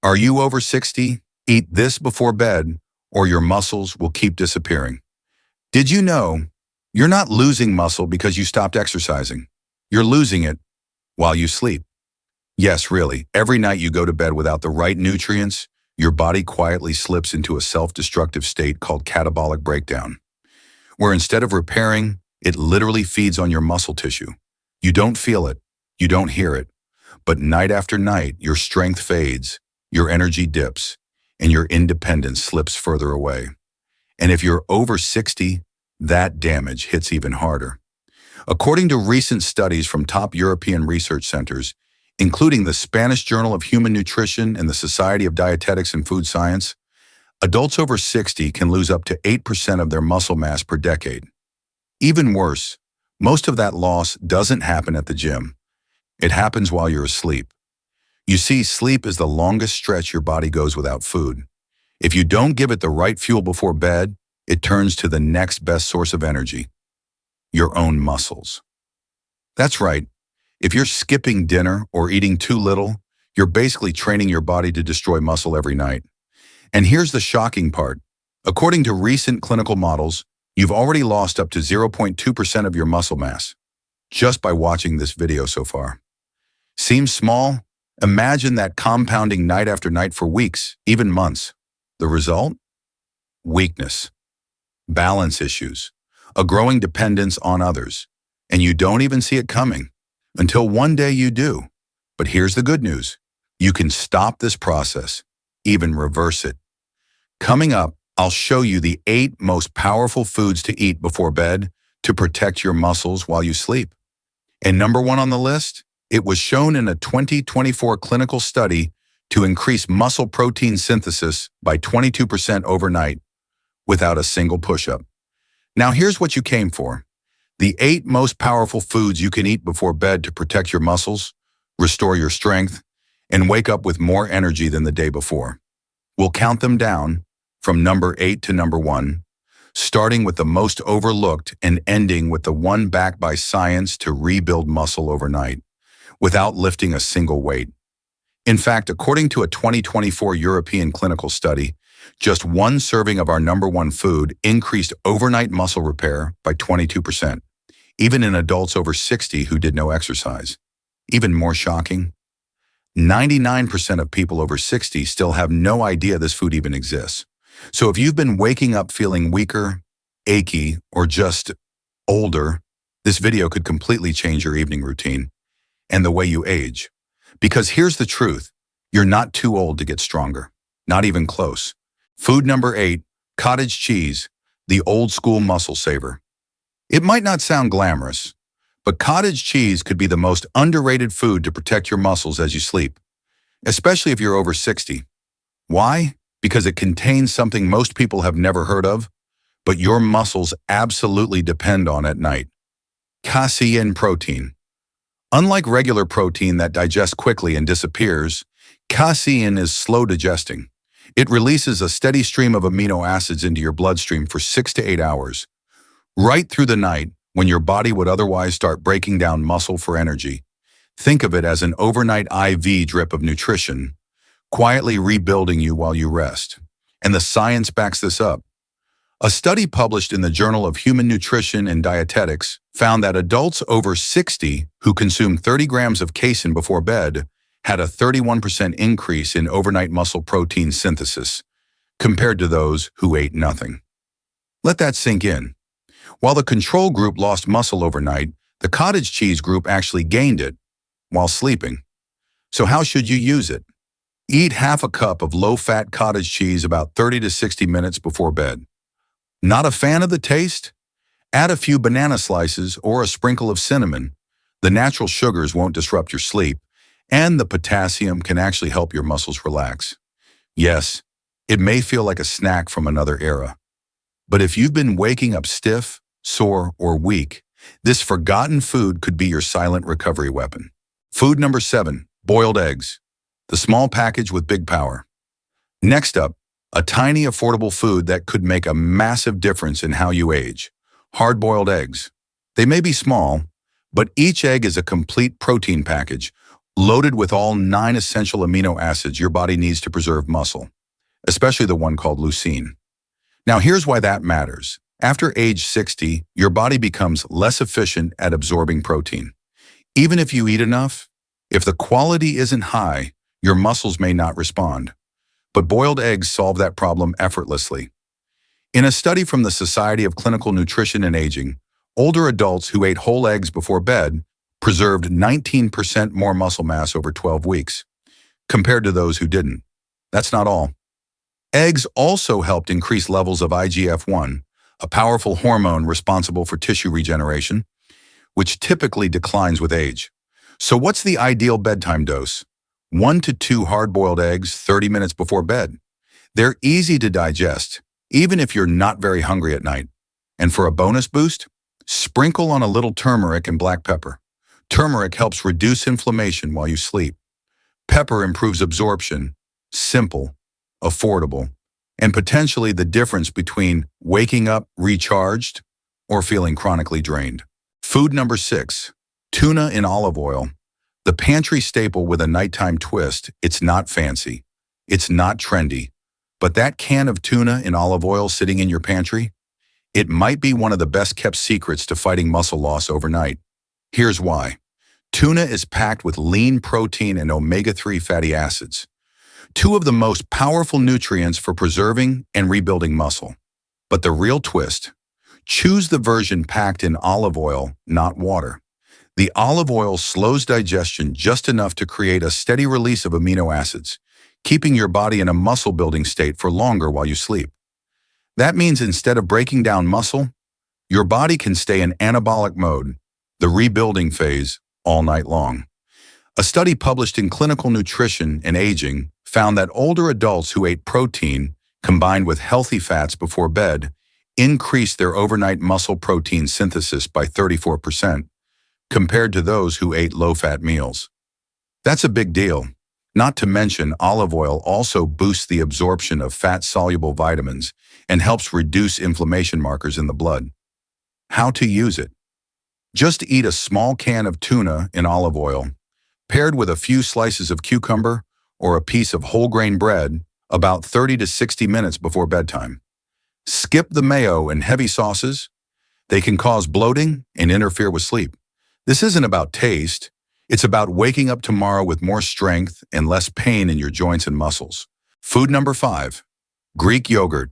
Are you over 60? Eat this before bed, or your muscles will keep disappearing. Did you know you're not losing muscle because you stopped exercising? You're losing it while you sleep. Yes, really, every night you go to bed without the right nutrients, your body quietly slips into a self-destructive state called catabolic breakdown, where instead of repairing, it literally feeds on your muscle tissue. You don't feel it, you don't hear it, but night after night, your strength fades, your energy dips, and your independence slips further away. And if you're over 60, that damage hits even harder. According to recent studies from top European research centers, including the Spanish Journal of Human Nutrition and the Society of Dietetics and Food Science, adults over 60 can lose up to 8% of their muscle mass per decade. Even worse, most of that loss doesn't happen at the gym. It happens while you're asleep. You see, sleep is the longest stretch your body goes without food. If you don't give it the right fuel before bed, it turns to the next best source of energy, your own muscles. That's right. If you're skipping dinner or eating too little, you're basically training your body to destroy muscle every night. And here's the shocking part. According to recent clinical models, you've already lost up to 0.2% of your muscle mass just by watching this video so far. Seems small? Imagine that compounding night after night for weeks, even months. The result? Weakness, balance issues, a growing dependence on others, and you don't even see it coming until one day you do. But here's the good news. You can stop this process, even reverse it. Coming up, I'll show you the 8 most powerful foods to eat before bed to protect your muscles while you sleep. And number 1 on the list, it was shown in a 2024 clinical study to increase muscle protein synthesis by 22% overnight without a single push-up. Now here's what you came for. The 8 most powerful foods you can eat before bed to protect your muscles, restore your strength, and wake up with more energy than the day before. We'll count them down from number 8 to number 1, starting with the most overlooked and ending with the one backed by science to rebuild muscle overnight without lifting a single weight. In fact, according to a 2024 European clinical study, just one serving of our number 1 food increased overnight muscle repair by 22%, even in adults over 60 who did no exercise. Even more shocking, 99% of people over 60 still have no idea this food even exists. So if you've been waking up feeling weaker, achy, or just older, this video could completely change your evening routine and the way you age. Because here's the truth, you're not too old to get stronger, not even close. Food number 8, cottage cheese, the old school muscle saver. It might not sound glamorous, but cottage cheese could be the most underrated food to protect your muscles as you sleep, especially if you're over 60. Why? Because it contains something most people have never heard of, but your muscles absolutely depend on at night. Casein protein. Unlike regular protein that digests quickly and disappears, casein is slow digesting. It releases a steady stream of amino acids into your bloodstream for 6 to 8 hours, right through the night when your body would otherwise start breaking down muscle for energy. Think of it as an overnight IV drip of nutrition, quietly rebuilding you while you rest. And the science backs this up. A study published in the Journal of Human Nutrition and Dietetics found that adults over 60 who consumed 30 grams of casein before bed had a 31% increase in overnight muscle protein synthesis compared to those who ate nothing. Let that sink in. While the control group lost muscle overnight, the cottage cheese group actually gained it while sleeping. So how should you use it? Eat half a cup of low-fat cottage cheese about 30 to 60 minutes before bed. Not a fan of the taste? Add a few banana slices or a sprinkle of cinnamon. The natural sugars won't disrupt your sleep, and the potassium can actually help your muscles relax. Yes, it may feel like a snack from another era, but if you've been waking up stiff, sore, or weak, this forgotten food could be your silent recovery weapon. Food number 7, boiled eggs, the small package with big power. Next up, a tiny affordable food that could make a massive difference in how you age. Hard-boiled eggs. They may be small, but each egg is a complete protein package, loaded with all 9 essential amino acids your body needs to preserve muscle, especially the one called leucine. Now here's why that matters. After age 60, your body becomes less efficient at absorbing protein. Even if you eat enough, if the quality isn't high, your muscles may not respond. But boiled eggs solve that problem effortlessly. In a study from the Society of Clinical Nutrition and Aging, older adults who ate whole eggs before bed preserved 19% more muscle mass over 12 weeks, compared to those who didn't. That's not all. Eggs also helped increase levels of IGF-1, a powerful hormone responsible for tissue regeneration, which typically declines with age. So what's the ideal bedtime dose? 1 to 2 hard-boiled eggs 30 minutes before bed. They're easy to digest, even if you're not very hungry at night. And for a bonus boost, sprinkle on a little turmeric and black pepper. Turmeric helps reduce inflammation while you sleep. Pepper improves absorption. Simple, affordable, and potentially the difference between waking up recharged or feeling chronically drained. Food number 6, tuna in olive oil. The pantry staple with a nighttime twist. It's not fancy. It's not trendy. But that can of tuna in olive oil sitting in your pantry, it might be one of the best kept secrets to fighting muscle loss overnight. Here's why. Tuna is packed with lean protein and omega-3 fatty acids, 2 of the most powerful nutrients for preserving and rebuilding muscle. But the real twist, choose the version packed in olive oil, not water. The olive oil slows digestion just enough to create a steady release of amino acids, keeping your body in a muscle-building state for longer while you sleep. That means instead of breaking down muscle, your body can stay in anabolic mode, the rebuilding phase, all night long. A study published in Clinical Nutrition and Aging found that older adults who ate protein combined with healthy fats before bed increased their overnight muscle protein synthesis by 34%, compared to those who ate low-fat meals. That's a big deal. Not to mention, olive oil also boosts the absorption of fat-soluble vitamins and helps reduce inflammation markers in the blood. How to use it? Just eat a small can of tuna in olive oil, paired with a few slices of cucumber or a piece of whole grain bread about 30 to 60 minutes before bedtime. Skip the mayo and heavy sauces. They can cause bloating and interfere with sleep. This isn't about taste. It's about waking up tomorrow with more strength and less pain in your joints and muscles. Food number 5, Greek yogurt,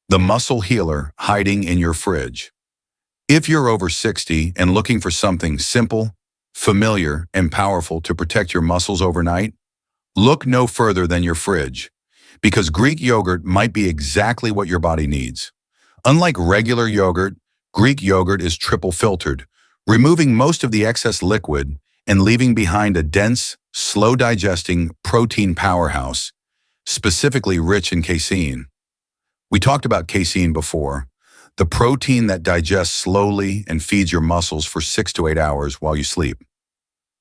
the muscle healer hiding in your fridge. If you're over 60 and looking for something simple, familiar, and powerful to protect your muscles overnight, look no further than your fridge, because Greek yogurt might be exactly what your body needs. Unlike regular yogurt, Greek yogurt is triple filtered, removing most of the excess liquid and leaving behind a dense, slow-digesting protein powerhouse, specifically rich in casein. We talked about casein before, the protein that digests slowly and feeds your muscles for 6 to 8 hours while you sleep.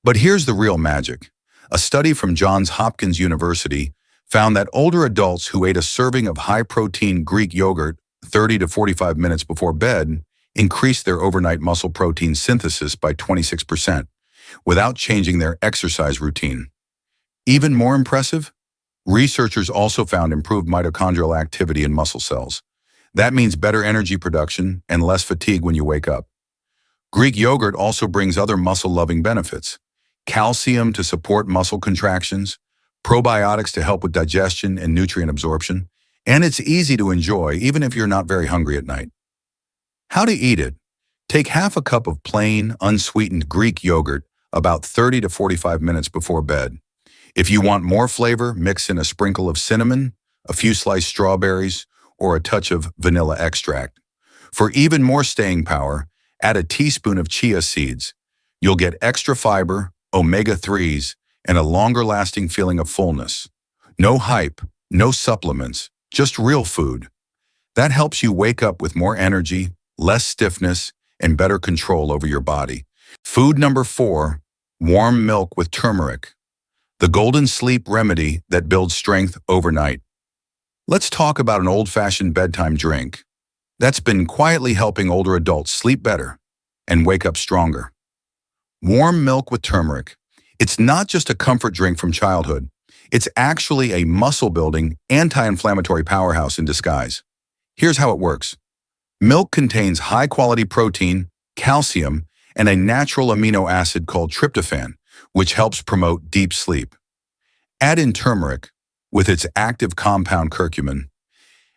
But here's the real magic. A study from Johns Hopkins University found that older adults who ate a serving of high-protein Greek yogurt 30 to 45 minutes before bed increased their overnight muscle protein synthesis by 26%, without changing their exercise routine. Even more impressive, researchers also found improved mitochondrial activity in muscle cells. That means better energy production and less fatigue when you wake up. Greek yogurt also brings other muscle-loving benefits: calcium to support muscle contractions, probiotics to help with digestion and nutrient absorption, and it's easy to enjoy even if you're not very hungry at night. How to eat it? Take half a cup of plain, unsweetened Greek yogurt about 30 to 45 minutes before bed. If you want more flavor, mix in a sprinkle of cinnamon, a few sliced strawberries, or a touch of vanilla extract. For even more staying power, add a teaspoon of chia seeds. You'll get extra fiber, omega-3s, and a longer-lasting feeling of fullness. No hype, no supplements, just real food. That helps you wake up with more energy, less stiffness, and better control over your body. Food number 4, warm milk with turmeric, the golden sleep remedy that builds strength overnight. Let's talk about an old-fashioned bedtime drink that's been quietly helping older adults sleep better and wake up stronger. Warm milk with turmeric. It's not just a comfort drink from childhood. It's actually a muscle-building, anti-inflammatory powerhouse in disguise. Here's how it works. Milk contains high-quality protein, calcium, and a natural amino acid called tryptophan, which helps promote deep sleep. Add in turmeric, with its active compound curcumin,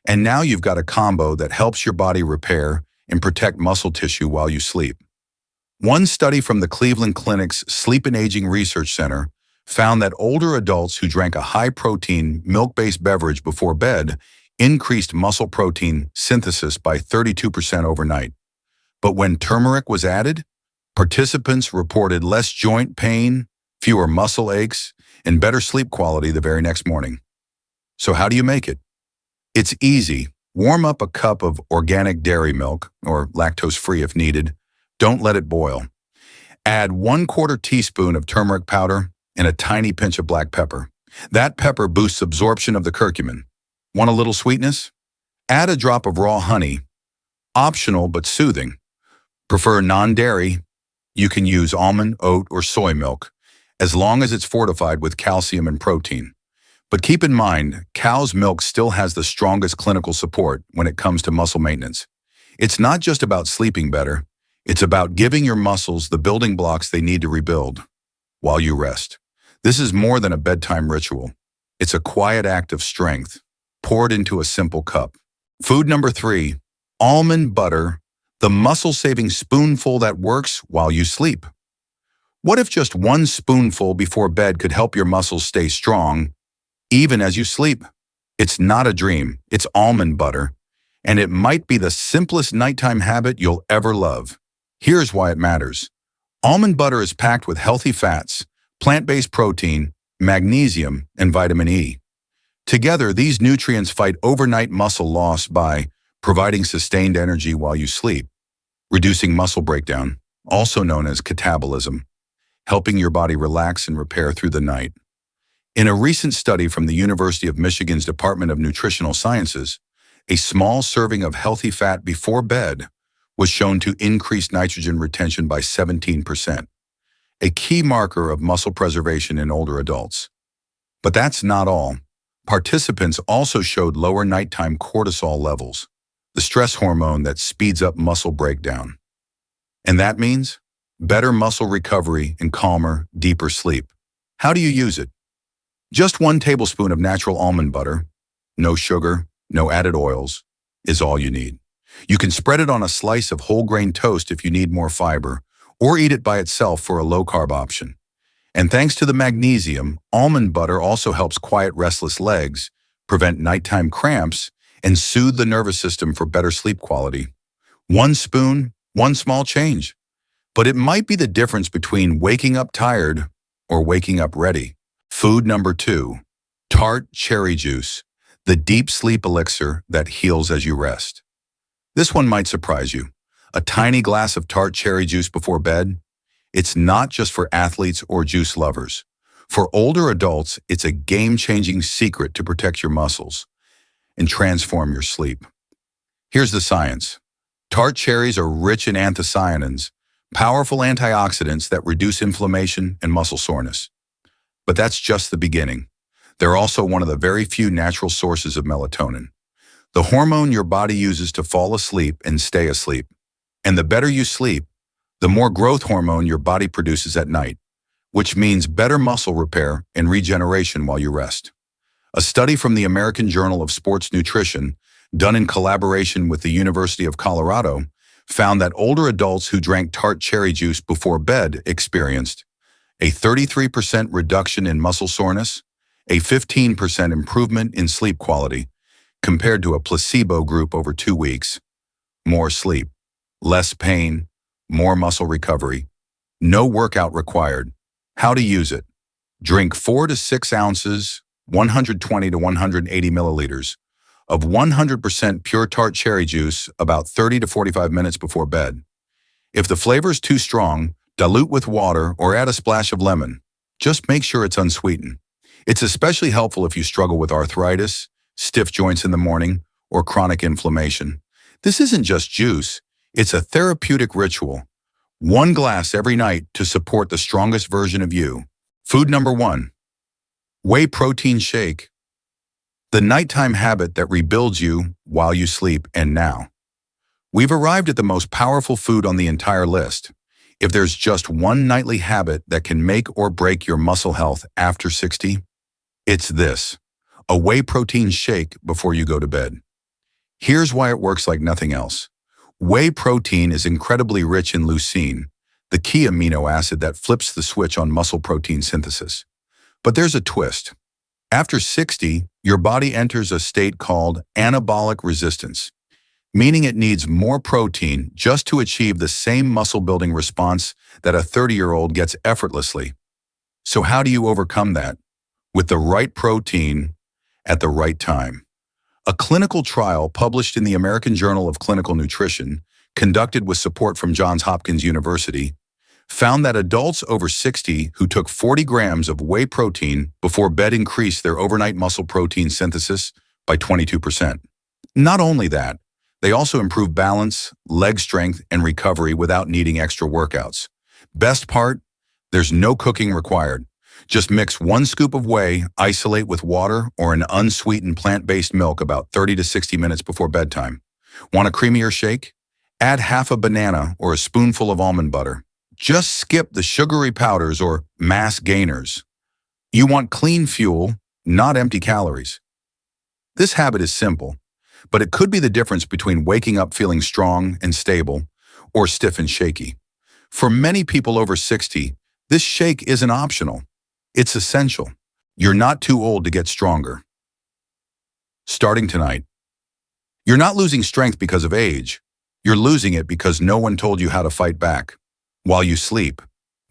and now you've got a combo that helps your body repair and protect muscle tissue while you sleep. One study from the Cleveland Clinic's Sleep and Aging Research Center found that older adults who drank a high-protein, milk-based beverage before bed increased muscle protein synthesis by 32% overnight. But when turmeric was added, participants reported less joint pain, fewer muscle aches, and better sleep quality the very next morning. So how do you make it? It's easy. Warm up a cup of organic dairy milk, or lactose-free if needed. Don't let it boil. Add 1/4 teaspoon of turmeric powder and a tiny pinch of black pepper. That pepper boosts absorption of the curcumin. Want a little sweetness? Add a drop of raw honey. Optional but soothing. Prefer non-dairy? You can use almond, oat, or soy milk, as long as it's fortified with calcium and protein. But keep in mind, cow's milk still has the strongest clinical support when it comes to muscle maintenance. It's not just about sleeping better. It's about giving your muscles the building blocks they need to rebuild while you rest. This is more than a bedtime ritual. It's a quiet act of strength, poured into a simple cup. Food number 3, almond butter, the muscle-saving spoonful that works while you sleep. What if just 1 spoonful before bed could help your muscles stay strong, even as you sleep? It's not a dream, it's almond butter, and it might be the simplest nighttime habit you'll ever love. Here's why it matters. Almond butter is packed with healthy fats, plant-based protein, magnesium, and vitamin E. Together, these nutrients fight overnight muscle loss by providing sustained energy while you sleep, reducing muscle breakdown, also known as catabolism, helping your body relax and repair through the night. In a recent study from the University of Michigan's Department of Nutritional Sciences, a small serving of healthy fat before bed was shown to increase nitrogen retention by 17%, a key marker of muscle preservation in older adults. But that's not all. Participants also showed lower nighttime cortisol levels, the stress hormone that speeds up muscle breakdown. And that means better muscle recovery and calmer, deeper sleep. How do you use it? Just 1 tablespoon of natural almond butter, no sugar, no added oils, is all you need. You can spread it on a slice of whole grain toast if you need more fiber, or eat it by itself for a low-carb option. And thanks to the magnesium, almond butter also helps quiet restless legs, prevent nighttime cramps, and soothe the nervous system for better sleep quality. 1 spoon, 1 small change. But it might be the difference between waking up tired or waking up ready. Food number 2, Tart cherry juice, the deep sleep elixir that heals as you rest. This one might surprise you. A tiny glass of Tart cherry juice before bed? It's not just for athletes or juice lovers. For older adults, it's a game-changing secret to protect your muscles and transform your sleep. Here's the science. Tart cherries are rich in anthocyanins, powerful antioxidants that reduce inflammation and muscle soreness. But that's just the beginning. They're also one of the very few natural sources of melatonin, the hormone your body uses to fall asleep and stay asleep. And the better you sleep, the more growth hormone your body produces at night, which means better muscle repair and regeneration while you rest. A study from the American Journal of Sports Nutrition, done in collaboration with the University of Colorado, found that older adults who drank Tart cherry juice before bed experienced a 33% reduction in muscle soreness, a 15% improvement in sleep quality, compared to a placebo group over 2 weeks, more sleep, less pain, more muscle recovery, no workout required. How to use it? Drink 4 to 6 ounces, 120 to 180 milliliters, of 100% pure Tart cherry juice about 30 to 45 minutes before bed. If the flavor is too strong, dilute with water or add a splash of lemon. Just make sure it's unsweetened. It's especially helpful if you struggle with arthritis, stiff joints in the morning, or chronic inflammation. This isn't just juice, it's a therapeutic ritual. 1 glass every night to support the strongest version of you. Food number 1. Whey protein shake. The nighttime habit that rebuilds you while you sleep. And now, we've arrived at the most powerful food on the entire list. If there's just one nightly habit that can make or break your muscle health after 60, it's this: a whey protein shake before you go to bed. Here's why it works like nothing else. Whey protein is incredibly rich in leucine, the key amino acid that flips the switch on muscle protein synthesis. But there's a twist. After 60, your body enters a state called anabolic resistance, meaning it needs more protein just to achieve the same muscle-building response that a 30-year-old gets effortlessly. So how do you overcome that? With the right protein at the right time. A clinical trial published in the American Journal of Clinical Nutrition, conducted with support from Johns Hopkins University, found that adults over 60 who took 40 grams of whey protein before bed increased their overnight muscle protein synthesis by 22%. Not only that, they also improved balance, leg strength, and recovery without needing extra workouts. Best part? There's no cooking required. Just mix 1 scoop of whey, isolate with water or an unsweetened plant-based milk about 30 to 60 minutes before bedtime. Want a creamier shake? Add half a banana or a spoonful of almond butter. Just skip the sugary powders or mass gainers. You want clean fuel, not empty calories. This habit is simple, but it could be the difference between waking up feeling strong and stable or stiff and shaky. For many people over 60, this shake isn't optional. It's essential. You're not too old to get stronger. Starting tonight. You're not losing strength because of age. You're losing it because no one told you how to fight back. While you sleep,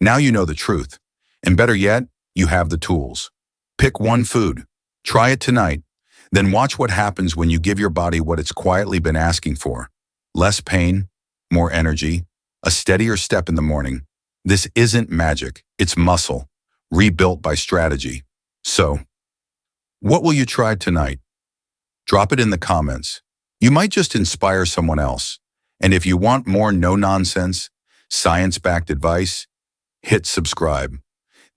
now you know the truth. And better yet, you have the tools. Pick one food. Try it tonight. Then watch what happens when you give your body what it's quietly been asking for. Less pain, more energy, a steadier step in the morning. This isn't magic. It's muscle, rebuilt by strategy. So, what will you try tonight? Drop it in the comments. You might just inspire someone else. And if you want more no-nonsense, science-backed advice, hit subscribe.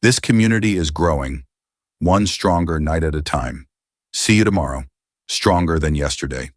This community is growing, one stronger night at a time. See you tomorrow, stronger than yesterday.